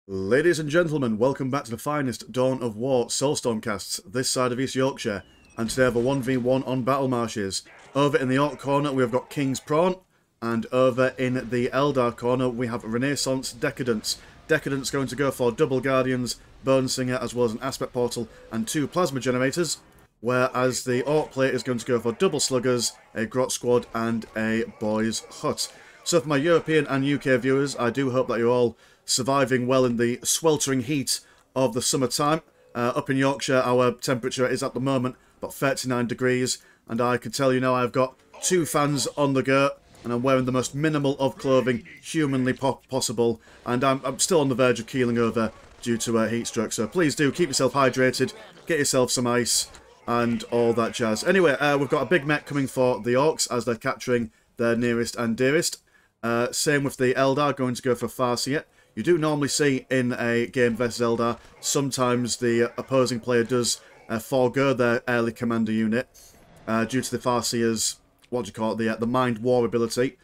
Ladies and gentlemen, welcome back to the finest Dawn of War Soulstorm casts this side of East Yorkshire, and today I have a 1v1 on battle marshes. Over in the Orc corner we have got King's Prawn, and over in the Eldar corner we have Renaissance Decadence. Decadence going to go for double Guardians, Bone Singer, as well as an Aspect Portal and 2 Plasma Generators, whereas the Orc player is going to go for double Sluggers, a Grot Squad and a Boys Hut. So for my European and UK viewers, I do hope that you're all surviving well in the sweltering heat of the summertime. Up in Yorkshire, our temperature is at the moment about 39 degrees, and I can tell you now I've got 2 fans on the go, and I'm wearing the most minimal of clothing humanly possible, and I'm still on the verge of keeling over due to a heat stroke, so please do keep yourself hydrated, get yourself some ice, and all that jazz. Anyway, we've got a big mech coming for the Orcs as they're capturing their nearest and dearest. Same with the Eldar, going to go for Farseer. You do normally see in a game versus Eldar, sometimes the opposing player does forego their early commander unit due to the Farseer's, the Mind War ability.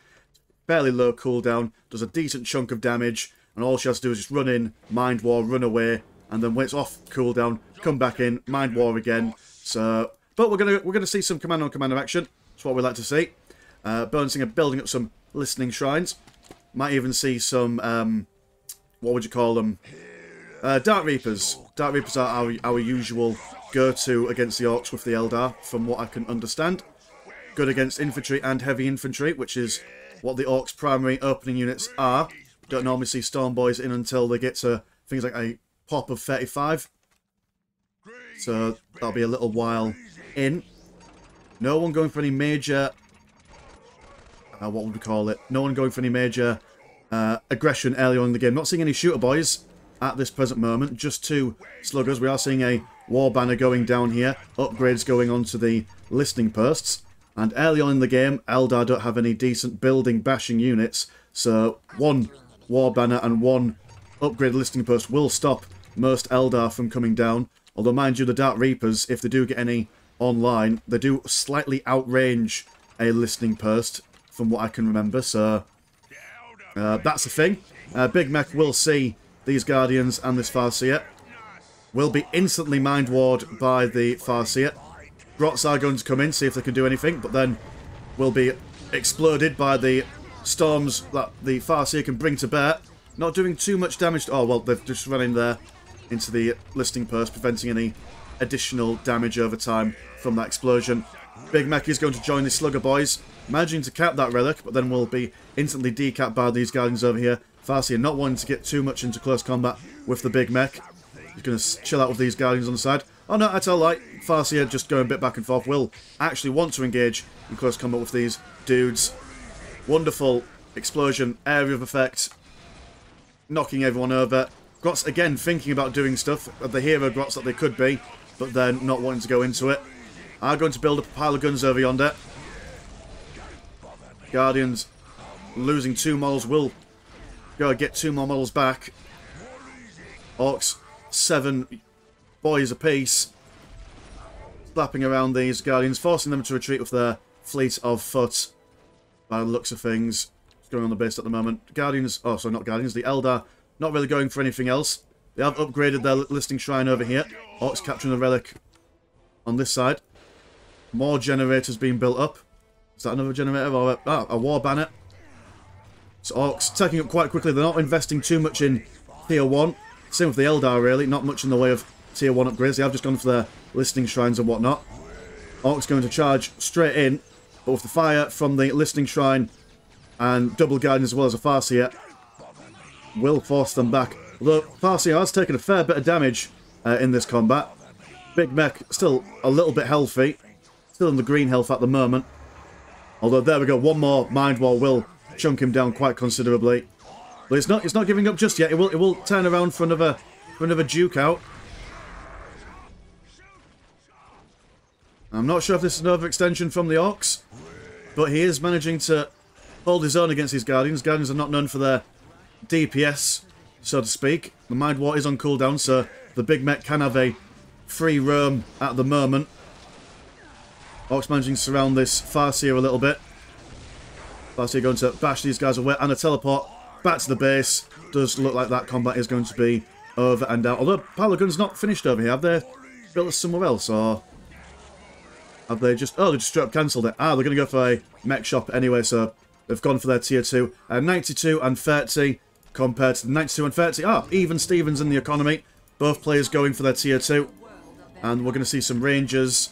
Fairly low cooldown, does a decent chunk of damage, and all she has to do is just run in, Mind War, run away, and then when it's off cooldown, come back in, Mind War again. So, but we're gonna see some command on commander action. That's what we like to see. Bone Singer building up some listening shrines. Might even see some what would you call them? Dark Reapers. Dark Reapers are our usual go-to against the Orcs with the Eldar, from what I can understand. Good against infantry and heavy infantry, which is what the Orcs' primary opening units are. Don't normally see Storm Boys in until they get to things like a pop of 35. So that'll be a little while in. No one going for any major... what would we call it? No one going for any major... aggression early on in the game. Not seeing any shooter boys at this present moment, just 2 sluggers. We are seeing a war banner going down here, upgrades going on to the listening posts, and early on in the game Eldar don't have any decent building bashing units, so 1 war banner and 1 upgraded listening post will stop most Eldar from coming down. Although mind you, the Dark Reapers, if they do get any online, they do slightly outrange a listening post from what I can remember, so that's the thing. Big Mech will see these Guardians and this Farseer. Will be instantly Mind Warred by the Farseer. Grots are going to come in, see if they can do anything, but then will be exploded by the storms that the Farseer can bring to bear. Not doing too much damage. Oh, well, they've just run in there into the listening post, preventing any additional damage over time from that explosion. Big Mech is going to join the Slugger Boys, managing to cap that relic, but then will be instantly decapped by these Guardians over here. Farseer not wanting to get too much into close combat with the Big Mech. He's going to chill out with these Guardians on the side. Oh no, I tell a lie. Farseer just going a bit back and forth. Will actually want to engage in close combat with these dudes. Wonderful explosion, area of effect, knocking everyone over. Grots again thinking about doing stuff, the hero Grots that they could be, but then not wanting to go into it. Are going to build up a pile of guns over yonder. Guardians losing 2 models, will go get 2 more models back. Orcs 7 boys apiece, slapping around these Guardians, forcing them to retreat with their fleet of foot by the looks of things. What's going on the base at the moment? Guardians, oh sorry, not Guardians, the Eldar not really going for anything else. They have upgraded their listening shrine over here. Orcs capturing the relic on this side. More generators being built up. Is that another generator or a war banner? So Orcs taking up quite quickly. They're not investing too much in tier 1. Same with the Eldar really. Not much in the way of tier 1 upgrades. They have just gone for their listening shrines and whatnot. Orcs going to charge straight in. But with the fire from the listening shrine and double guardian as well as a Farseer, will force them back. Although Farseer has taken a fair bit of damage in this combat. Big Mech still a little bit healthy. Still in the green health at the moment. Although there we go, 1 more Mind War will chunk him down quite considerably. But it's not giving up just yet. It will turn around for another Duke out. I'm not sure if this is an overextension from the Orcs, but he is managing to hold his own against these Guardians. Guardians are not known for their DPS, so to speak. The Mind War is on cooldown, so the Big Mech can have a free roam at the moment. Orcs managing to surround this Farseer a little bit. Farseer going to bash these guys away, and a teleport back to the base. Does look like that combat is going to be over and out. Although pile of guns not finished over here. Have they built it somewhere else, or have they just... Oh, they just straight up cancelled it. Ah, they're going to go for a mech shop anyway, so they've gone for their tier 2. 92 and 30 compared to 92 and 30. Ah, even Stevens in the economy. Both players going for their tier 2. And we're going to see some Rangers,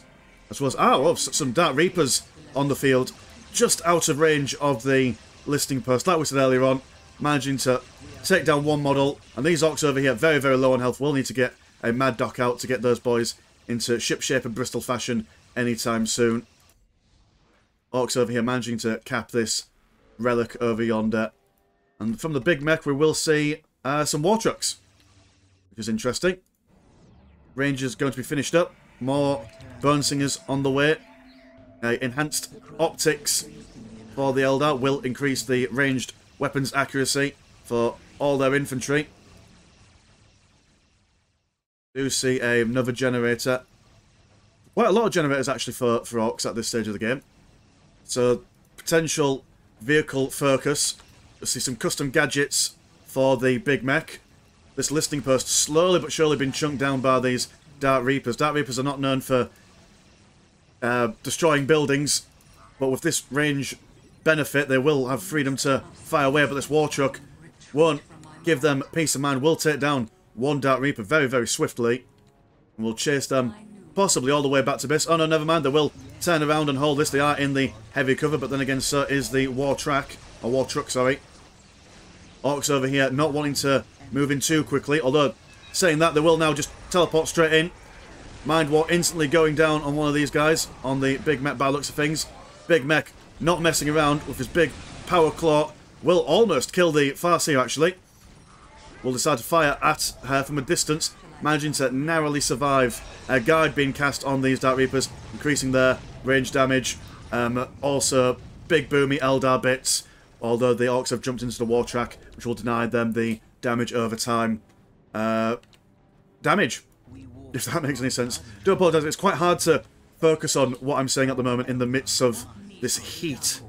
as well as... Ah, oh, some Dark Reapers on the field. Just out of range of the listing post, like we said earlier on. Managing to take down one model. And these Orks over here, very, very low on health. We'll need to get a Mad Doc out to get those boys into ship-shape and Bristol fashion anytime soon. Orks over here managing to cap this relic over yonder. And from the big mech, we will see some war trucks, which is interesting. Rangers going to be finished up. More Bone Singers on the way. Enhanced optics for the Eldar will increase the ranged weapons accuracy for all their infantry. Do see another generator. Quite a lot of generators actually for Orks at this stage of the game. So, potential vehicle focus. We'll see some custom gadgets for the big mech. This listing post slowly but surely been chunked down by these Dark Reapers. Dark Reapers are not known for destroying buildings, but with this range benefit, they will have freedom to fire away, but this war truck won't give them peace of mind. Will take down one Dark Reaper very, very swiftly, and will chase them possibly all the way back to base. Oh no, never mind, they will turn around and hold this. They are in the heavy cover, but then again, so is the war truck, sorry. Orks over here not wanting to move in too quickly, although saying that, they will now just teleport straight in. Mind War instantly going down on one of these guys, on the big mech by the looks of things. Big mech not messing around with his big power claw. Will almost kill the Farseer actually. Will decide to fire at her from a distance, managing to narrowly survive. A guide being cast on these Dark Reapers, increasing their range damage. Also, big boomy Eldar bits, although the Orks have jumped into the war track, which will deny them the damage over time. Damage, if that makes any sense. Do apologise, it's quite hard to focus on what I'm saying at the moment in the midst of this heat.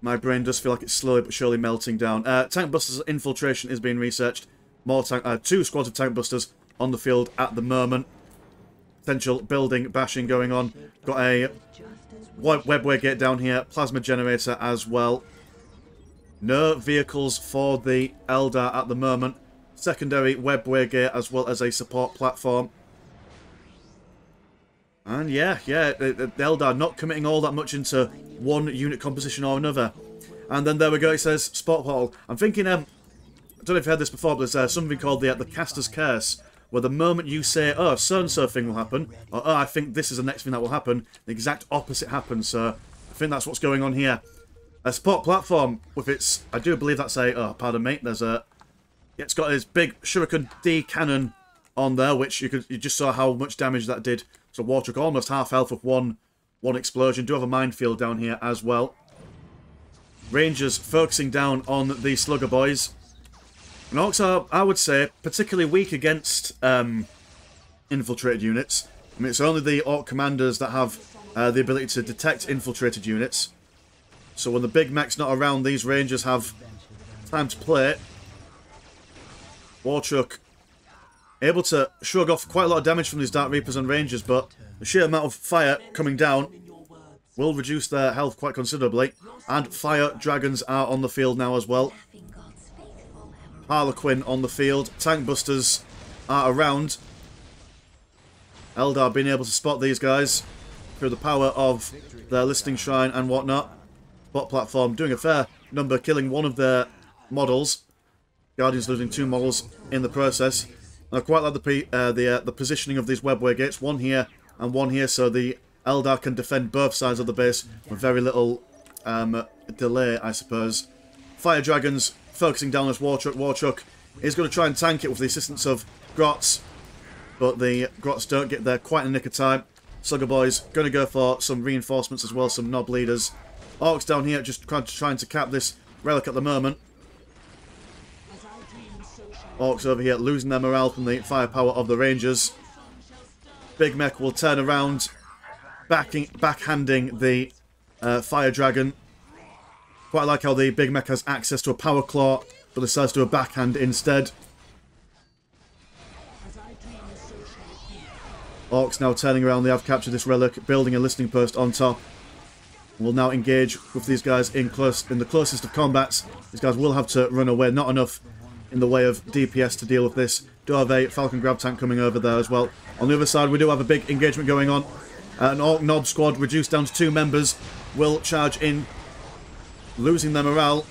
My brain does feel like it's slowly but surely melting down. Tank Busters infiltration is being researched. More tank, 2 squads of Tank Busters on the field at the moment. Potential building bashing going on. Got a webway gate down here. Plasma generator as well. No vehicles for the Eldar at the moment. Secondary webway gate as well as a support platform. And yeah, the Eldar not committing all that much into one unit composition or another. And then there we go, it says Spot Portal. I'm thinking, I don't know if you've heard this before, but there's something called the Caster's Curse, where the moment you say, oh, so-and-so thing will happen, or oh, I think this is the next thing that will happen, the exact opposite happens. So I think that's what's going on here. A support platform with its, I do believe that's a, oh, pardon me, there's a, it's got this big Shuriken D cannon on there, which you just saw how much damage that did. So war truck almost half health with one explosion. Do have a minefield down here as well. Rangers focusing down on the Slugger boys. And Orks are, I would say, particularly weak against infiltrated units. I mean, it's only the Ork commanders that have the ability to detect infiltrated units. So when the big mech's not around, these Rangers have time to play. War truck able to shrug off quite a lot of damage from these Dark Reapers and Rangers, but the sheer amount of fire coming down will reduce their health quite considerably. And fire dragons are on the field now as well. Harlequin on the field. Tank Busters are around. Eldar being able to spot these guys through the power of their listing shrine and whatnot. Spot platform doing a fair number, killing one of their models. Guardians losing 2 models in the process. And I quite like the positioning of these webway gates. One here and one here, so the Eldar can defend both sides of the base with very little delay, I suppose. Fire Dragons focusing down this war truck. War truck is going to try and tank it with the assistance of Grots, but the Grots don't get there quite in the nick of time. Slugger boys going to go for some reinforcements as well, some knob leaders. Orks down here just trying to cap this relic at the moment. Orks over here losing their morale from the firepower of the Rangers. Big mech will turn around, backhanding the Fire Dragon. Quite like how the big mech has access to a power claw, but decides to do a backhand instead. Orks now turning around. They have captured this relic, building a listening post on top. We'll now engage with these guys in the closest of combats. These guys will have to run away. Not enough in the way of DPS to deal with this. Do have a Falcon Grav tank coming over there as well. On the other side, we do have a big engagement going on. An Ork Nob squad reduced down to 2 members will charge in, losing their morale,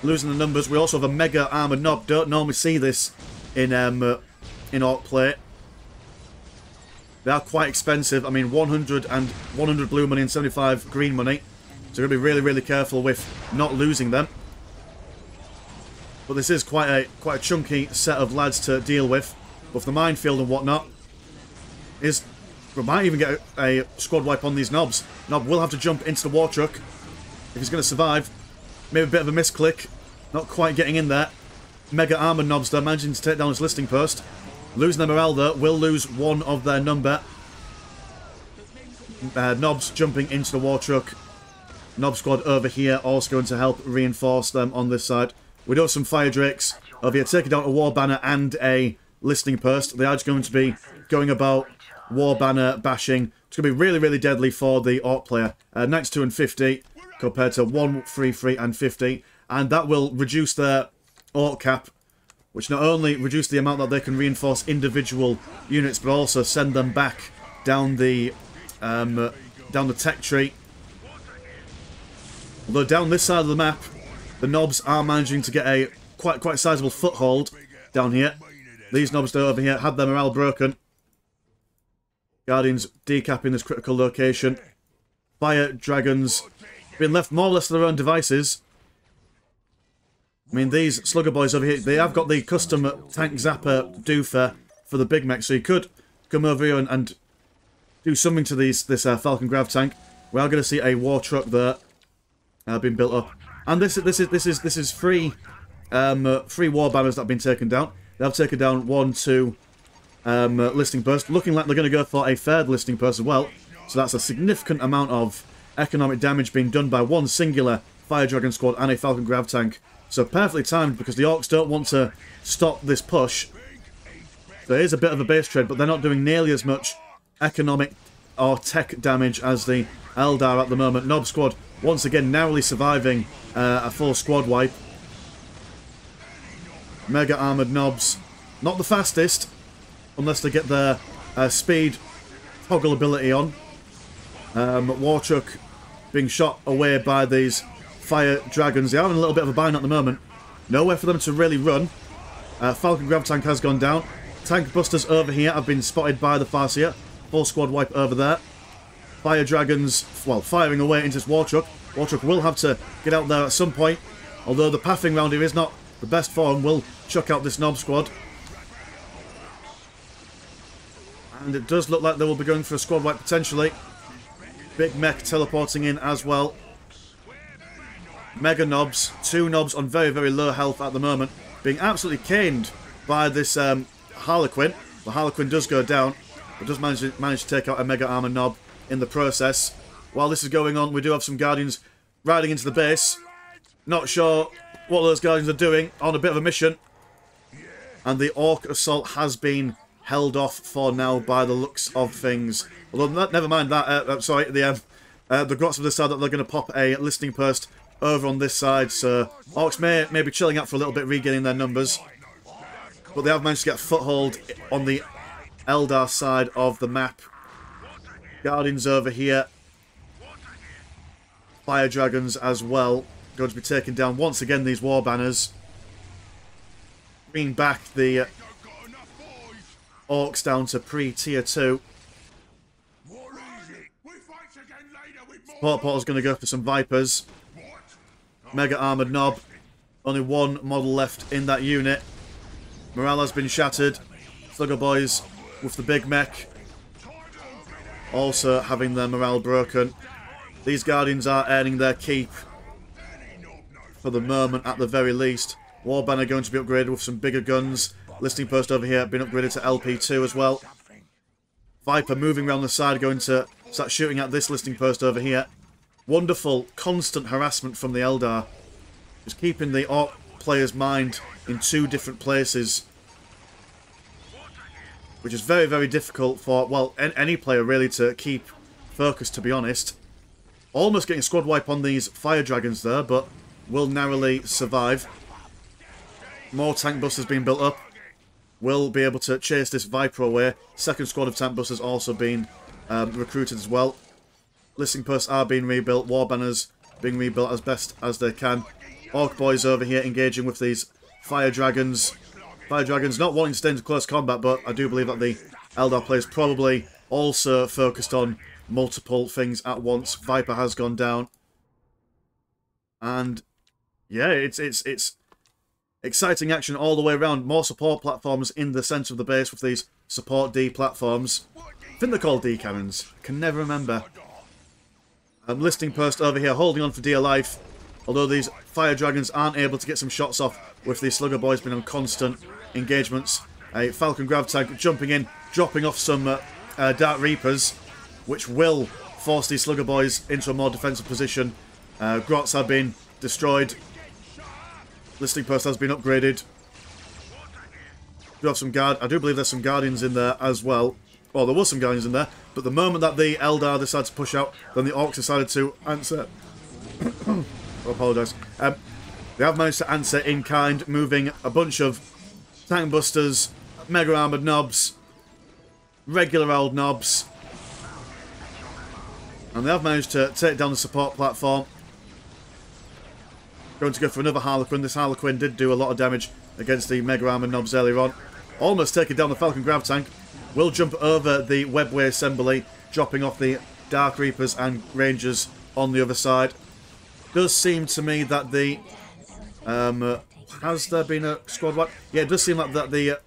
losing the numbers. We also have a mega armoured Nob. Don't normally see this in Ork play. They are quite expensive. I mean, 100 blue money and 75 green money. So we're going to be really, really careful with not losing them. But this is quite a chunky set of lads to deal with. With the minefield and whatnot, we might even get a squad wipe on these Nobs. Nob will have to jump into the war truck if he's going to survive. Maybe a bit of a misclick. Not quite getting in there. Mega armoured Nobs there, managing to take down his listing post. Losing their morale though, will lose 1 of their number. Nobs jumping into the war truck. Nob squad over here also going to help reinforce them on this side. We do have some fire drakes over here, taking down a war banner and a listing post. They are just going to be going about war banner bashing. It's going to be really, really deadly for the Ork player. 92 and 50 compared to 133 and 50. And that will reduce their Ork cap, which not only reduce the amount that they can reinforce individual units, but also send them back down the tech tree. Although down this side of the map, the Nobs are managing to get a quite sizable foothold down here. These Nobs over here had their morale broken. Guardians decapping this critical location. Fire Dragons being left more or less to their own devices. I mean, these Slugger boys over here, they have got the custom tank zapper doofer for the big mech, so you could come over here and do something to this Falcon Grav tank. We are going to see a war truck there being built up, and this is three war banners that have been taken down. They have taken down 1, 2 listing posts, looking like they're going to go for a third listing post as well. So that's a significant amount of economic damage being done by one singular Fire Dragon squad and a Falcon Grav tank. So perfectly timed, because the Orks don't want to stop this push. There is a bit of a base trade, but they're not doing nearly as much economic or tech damage as the Eldar at the moment. Nob squad once again narrowly surviving a full squad wipe. Mega armoured Nobs, not the fastest, unless they get their speed toggle ability on. War truck being shot away by these Fire Dragons. They are in a little bit of a bind at the moment. Nowhere for them to really run. Falcon Grav tank has gone down. Tank busters over here have been spotted by the Farseer. Full squad wipe over there. Fire Dragons, well, firing away into this war truck. War truck will have to get out there at some point. Although the pathing round here is not the best for him. Will chuck out this Nob squad. And it does look like they will be going for a squad wipe potentially. Big mech teleporting in as well. Mega Nobs, 2 Nobs on very, very low health at the moment, being absolutely caned by this Harlequin. The Harlequin does go down, but does manage to take out a Mega Armor Nob in the process. While this is going on, we do have some Guardians riding into the base. Not sure what those Guardians are doing, on a bit of a mission. And the Ork assault has been held off for now by the looks of things. Although, never mind that, sorry, the Grots have decided that they're going to pop a listing post over on this side, so Orks may be chilling out for a little bit, regaining their numbers. But they have managed to get a foothold on the Eldar side of the map. Guardians over here. Fire Dragons as well. Going to be taking down once again these war banners. Bringing back the Orks down to pre-tier 2. Support portal's going to go for some Vipers. Mega armoured Nob. Only 1 model left in that unit. Morale has been shattered. Slugger boys with the big mech also having their morale broken. These Guardians are earning their keep for the moment at the very least. War banner going to be upgraded with some bigger guns. Listing post over here been upgraded to LP2 as well. Viper moving around the side, going to start shooting at this listing post over here. Wonderful, constant harassment from the Eldar. Just keeping the Orc player's mind in two different places. Which is very, very difficult for, well, any player really to keep focused, to be honest. Almost getting a squad wipe on these fire dragons there, but will narrowly survive. More tank busters being built up. Will be able to chase this Viper away. Second squad of tank busters also being recruited as well. Listing posts are being rebuilt. War banners being rebuilt as best as they can. Orc boys over here engaging with these fire dragons. Fire dragons not wanting to stay into close combat, but I do believe that the Eldar players probably also focused on multiple things at once. Viper has gone down. And yeah, it's exciting action all the way around. More support platforms in the centre of the base with these support D platforms. I think they're called D cannons. Can never remember. Listing post over here holding on for dear life. Although these fire dragons aren't able to get some shots off with the slugger boys being on constant engagements. A Falcon grav tank jumping in, dropping off some Dark Reapers, which will force these slugger boys into a more defensive position. Grots have been destroyed. Listing post has been upgraded. We have some guard. I do believe there's some guardians in there as well. Well, there was some guardians in there, but the moment that the Eldar decided to push out, then the Orcs decided to answer. I apologise. They have managed to answer in kind, moving a bunch of tank busters, mega armoured knobs, regular old knobs, and they have managed to take down the support platform. Going to go for another Harlequin. This Harlequin did do a lot of damage against the mega armoured knobs earlier on. Almost taking down the Falcon grav tank. Will jump over the webway assembly, dropping off the Dark Reapers and Rangers on the other side. Does seem to me that the has there been a squad wipe? Yeah, it does seem like that the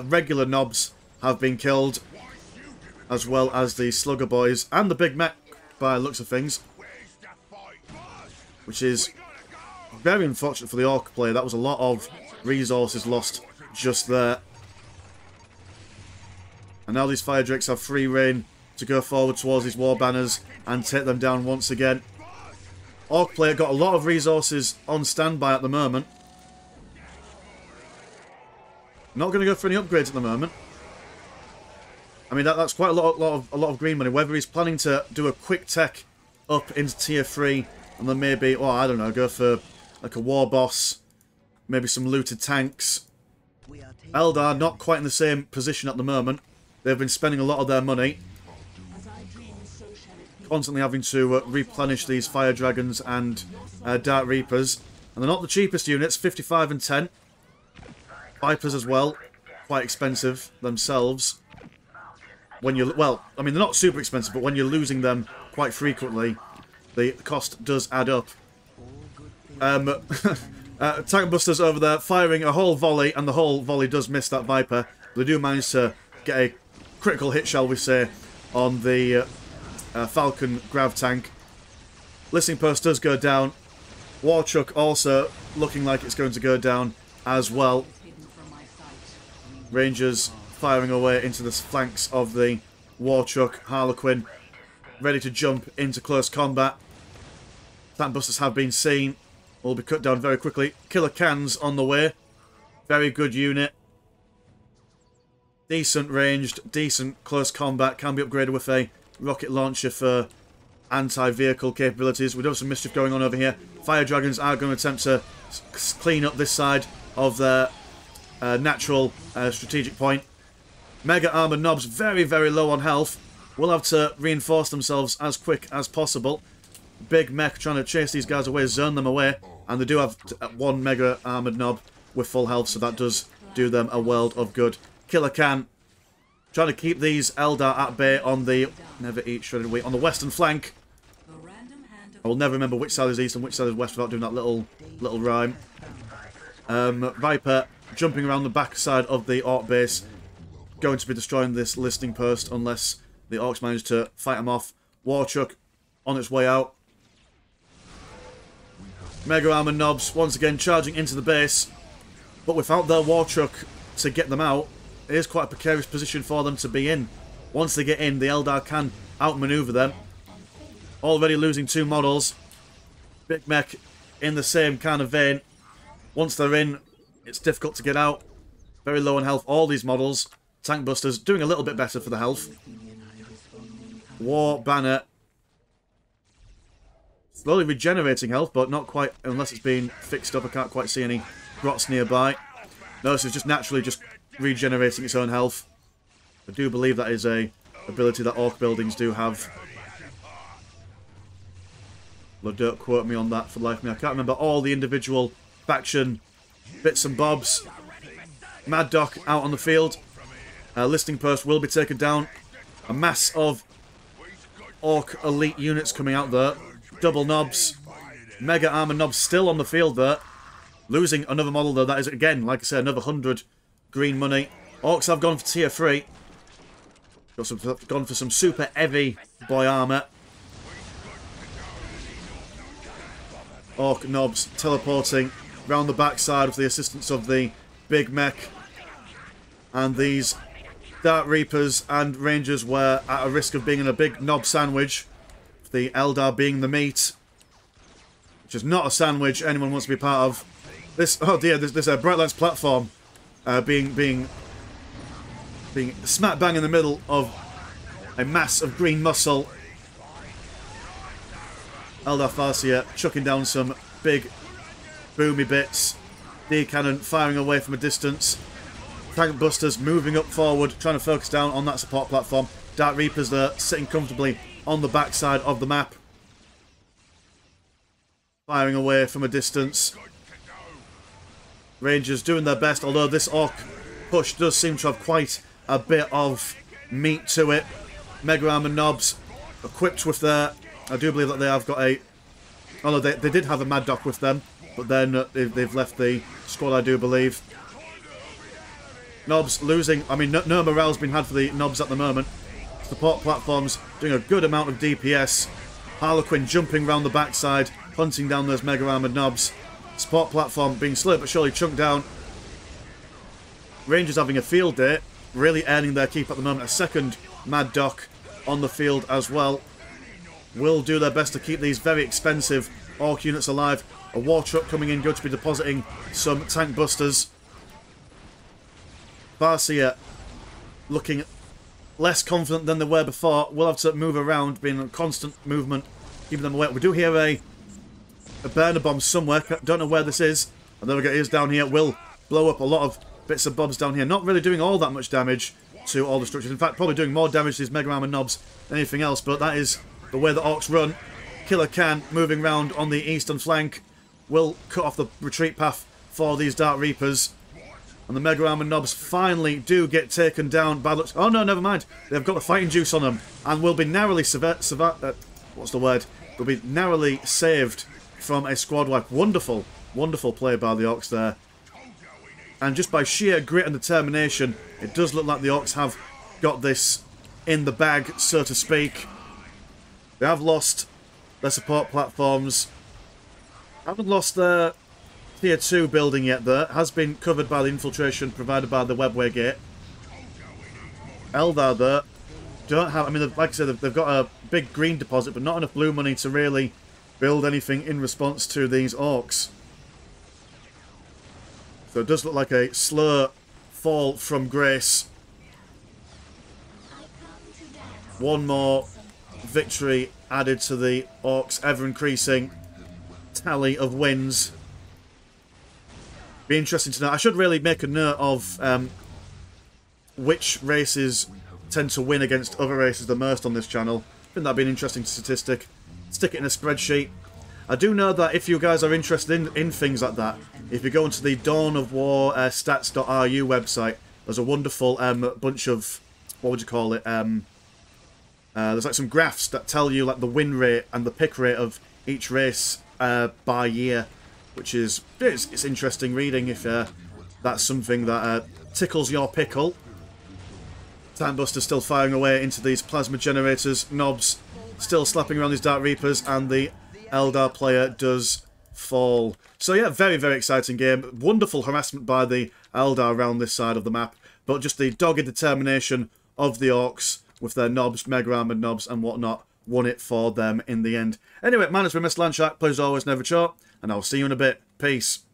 regular knobs have been killed, as well as the slugger boys and the big mech by the looks of things, which is very unfortunate for the Orc player. That was a lot of resources lost just there. And now these fire drakes have free reign to go forward towards these war banners and take them down once again. Orc player got a lot of resources on standby at the moment. Not going to go for any upgrades at the moment. I mean, that's quite a lot of green money. Whether he's planning to do a quick tech up into tier 3 and then maybe, well, I don't know, go for like a war boss, maybe some looted tanks. Eldar not quite in the same position at the moment. They've been spending a lot of their money, constantly having to replenish these fire dragons and Dark Reapers. And they're not the cheapest units, 55 and 10. Vipers as well, quite expensive themselves. When you, well, I mean, they're not super expensive, but when you're losing them quite frequently, the cost does add up. Tank busters over there firing a whole volley, and the whole volley does miss that Viper. They do manage to get a critical hit, shall we say, on the Falcon grav tank. Listing post does go down. War truck also looking like it's going to go down as well. Rangers firing away into the flanks of the war truck. Harlequin ready to jump into close combat. Tank busters have been seen. Will be cut down very quickly. Killer cans on the way. Very good unit. Decent ranged, decent close combat. Can be upgraded with a rocket launcher for anti-vehicle capabilities. We do have some mischief going on over here. Fire dragons are going to attempt to clean up this side of their natural strategic point. Mega armored knobs very, very low on health. Will have to reinforce themselves as quick as possible. Big mech trying to chase these guys away, zone them away. And they do have one mega armored knob with full health, so that does do them a world of good. Killer can trying to keep these Eldar at bay on the never eat shredded wheat on the western flank. I will never remember which side is east and which side is west without doing that little rhyme. Viper jumping around the back side of the Orc base, going to be destroying this listing post unless the Orcs manage to fight them off. War truck on its way out. Mega armor knobs once again charging into the base, but without their war truck to get them out, it is quite a precarious position for them to be in. Once they get in, the Eldar can outmaneuver them. Already losing 2 models. Big mech in the same kind of vein. Once they're in, it's difficult to get out. Very low on health, all these models. Tank Busters doing a little bit better for the health. War Banner. Slowly regenerating health, but not quite, unless it's been fixed up. I can't quite see any grots nearby. No, this is just naturally just regenerating its own health. I do believe that is a ability that Orc buildings do have. But don't quote me on that for the life of me. I can't remember all the individual faction bits and bobs. Mad Doc out on the field. Listing post will be taken down. A mass of Orc elite units coming out there. Double Nobs. Mega Armor Nobs still on the field there. Losing another model though. That is, again, like I said, another 100 green money. Orcs have gone for tier 3. Gone for some super heavy boy armor. Orc Nobs teleporting round the backside with the assistance of the big mech. And these Dark Reapers and Rangers were at a risk of being in a big knob sandwich. The Eldar being the meat. Which is not a sandwich anyone wants to be part of. This, oh dear, this Brightlands platform being smack bang in the middle of a mass of green muscle. Eldar Farseer chucking down some big boomy bits. D-cannon firing away from a distance. Tank Busters moving up forward, trying to focus down on that support platform. Dark Reapers there, sitting comfortably on the backside of the map. Firing away from a distance. Rangers doing their best, although this Orc push does seem to have quite a bit of meat to it. Mega Armor Nobs equipped with their... I do believe that they have got a... Oh no, they did have a Mad Doc with them, but then they've left the squad, I do believe. Nobs losing... I mean, no morale's been had for the Nobs at the moment. Support platforms doing a good amount of DPS. Harlequin jumping round the backside, hunting down those Mega Armored Nobs. Support platform being slowly but surely chunked down. Rangers having a field day, really earning their keep at the moment. A second Mad Doc on the field as well. Will do their best to keep these very expensive Orc units alive. A war truck coming in, good to be depositing some Tank Busters. Farseer looking less confident than they were before. Will have to move around, being a constant movement, keeping them away. We do hear a burner bomb somewhere. Don't know where this is. And there we go, it is down here. Will blow up a lot of bits and bobs down here. Not really doing all that much damage to all the structures. In fact, probably doing more damage to these Mega Armor Nobs than anything else. But that is the way the Orcs run. Killer Khan moving round on the eastern flank. Will cut off the retreat path for these Dark Reapers. And the Mega Armor Nobs finally do get taken down by the... Oh no, never mind. They've got the fighting juice on them. And will be narrowly... what's the word? Will be narrowly saved from a squad wipe. Wonderful, wonderful play by the Orcs there. And just by sheer grit and determination, it does look like the Orcs have got this in the bag, so to speak. They have lost their support platforms. Haven't lost their tier 2 building yet there. Has been covered by the infiltration provided by the Webway Gate. Eldar there don't have... I mean, like I said, they've got a big green deposit, but not enough blue money to really build anything in response to these Orcs. So it does look like a slow fall from grace. One more victory added to the Orcs' ever-increasing tally of wins. Be interesting to know. I should really make a note of which races tend to win against other races the most on this channel. I think that'd be an interesting statistic. Stick it in a spreadsheet. I do know that if you guys are interested in things like that, if you go into the Dawn of War stats.ru website, there's a wonderful bunch of, what would you call it, there's like some graphs that tell you like the win rate and the pick rate of each race by year, which is it's interesting reading if that's something that tickles your pickle. Tank Buster still firing away into these plasma generators. Nobs still slapping around these Dark Reapers, and the Eldar player does fall. So yeah, very, very exciting game. Wonderful harassment by the Eldar around this side of the map, but just the dogged determination of the Orcs with their Nobs, Mega Armored Nobs and whatnot, won it for them in the end. Anyway, man, it's been Mr. Landshark. Please always never choke. and I'll see you in a bit. Peace.